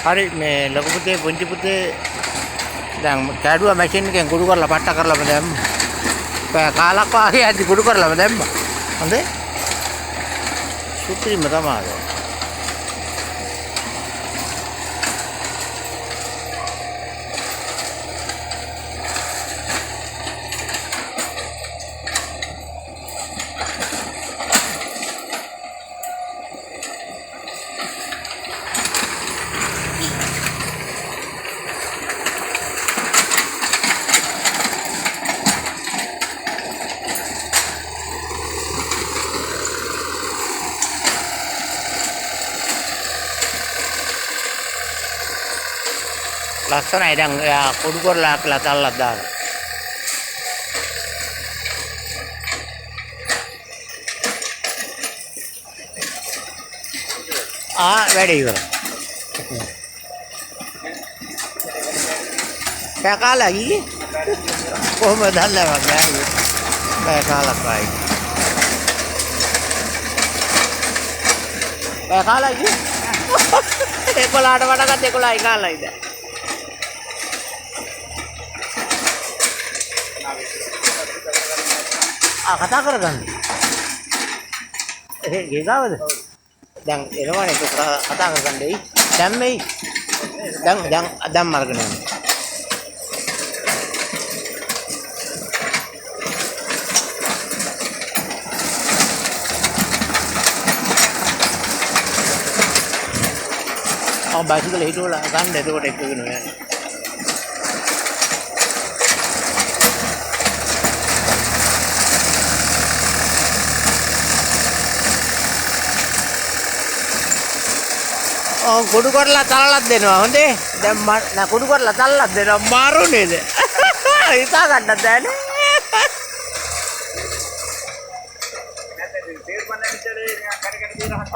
හරි මේ ලොකු පුතේ පුංචි පුතේ දැන් කැඩුවා මැෂින් එකෙන් කුඩු කරලා පට්ට කරලාම දැම්මා. පැය කාලක් වාගේ ඇද්දි කුඩු කරලාම දැම්මා. හොඳේ? සුපිරිම තමයි. ලස්සනයි දැන් එයා කුඩු කරලා කියලා තල්ලක් දාලා. වැඩි ඉවරයි. පැකාලා ගියේ කොහොමද දන්නේ මම පැකාලා පායි. පැකාලා ගියේ 11ට වඩාගත් 11යි කාලයි දැන්. කතා කරගන්න. ගේගාවද? දැන් එනවනේ කතා කරගන්න එයි. දැන් මෙයි. දැන් මල්කන යනවා. බයිසිකල් හිටවලා ගන්න එතකොට එක්කගෙන යනවා. කුඩු කරලා තල්ලක් දෙනවා හොඳේ. දැන් නෑ කුඩු කරලා තල්ලක් දෙනවා මාරු නේද? හිතා ගන්නත් බෑනේ.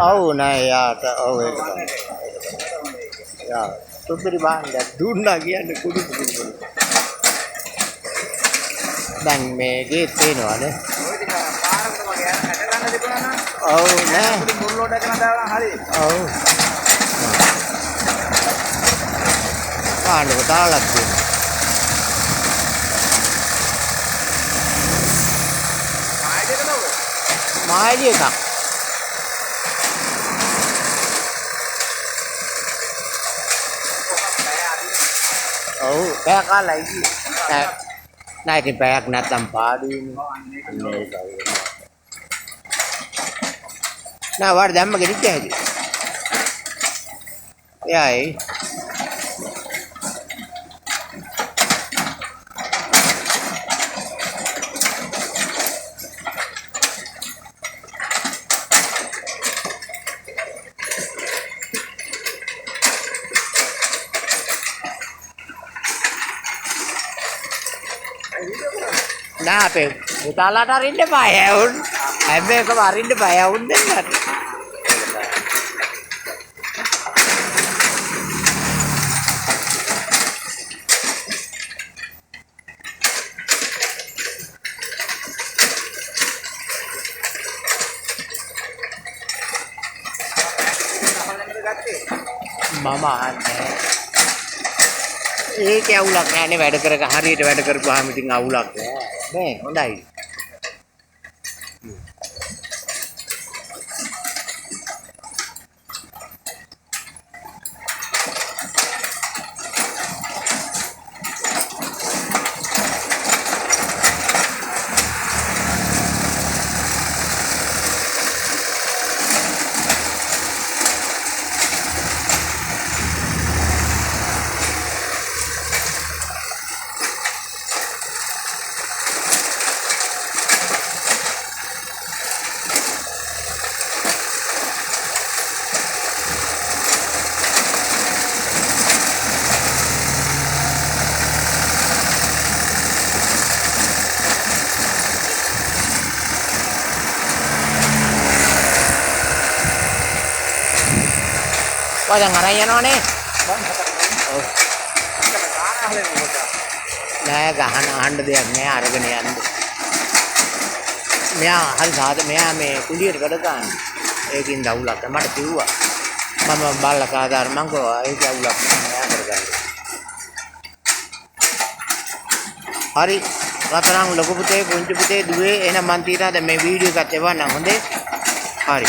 ඔව් නෑ යාට ඔව් ඒක තමයි. යා සුපිරි බාන්ද දුන්නා කියන්නේ කුඩු කුඩු. දැන් මේ ගේ තේනවානේ. ඔව් නෑ මුල්ලෝඩ කරන දාලා හරි. ඔව් ආණ්ඩුව තාලක් දෙනවා. මායිලි එකක්. ඔව් පැය කාලයි ගියේ. නෑ ඉතින් පැයක් නැත්තම් පාඩුයිනේ. නෑ වාර දැම්ම ගෙනිච්ච හැටි. එයායි nah apa utala tarin deh pak ya un kemarin deh pak ya un dengar mama aneh ඒක අවුලක් නෑනේ වැඩ කරක හරියට වැඩ කරපුවාම ඉතින් අවුලක් නෑ හොඳයි. Wah, yang ngaranya no nih. Oh. Nah, gahan dia मैं आरगन यार. मैं हर साथ मैं कुलियर कर kan. एक इन दाऊ लगता मट क्यों हुआ. මම බල්ලා සාධාරණ මං කෝ ඒක අවුලක් නෑ කරගන්න. හරි රතරන් ලොකු පුතේ පුංචි පුතේ දුවේ එහෙනම් මං තියනවා දැන් මේ වීඩියෝ එකත් එවන්නම් හොඳේ. හරි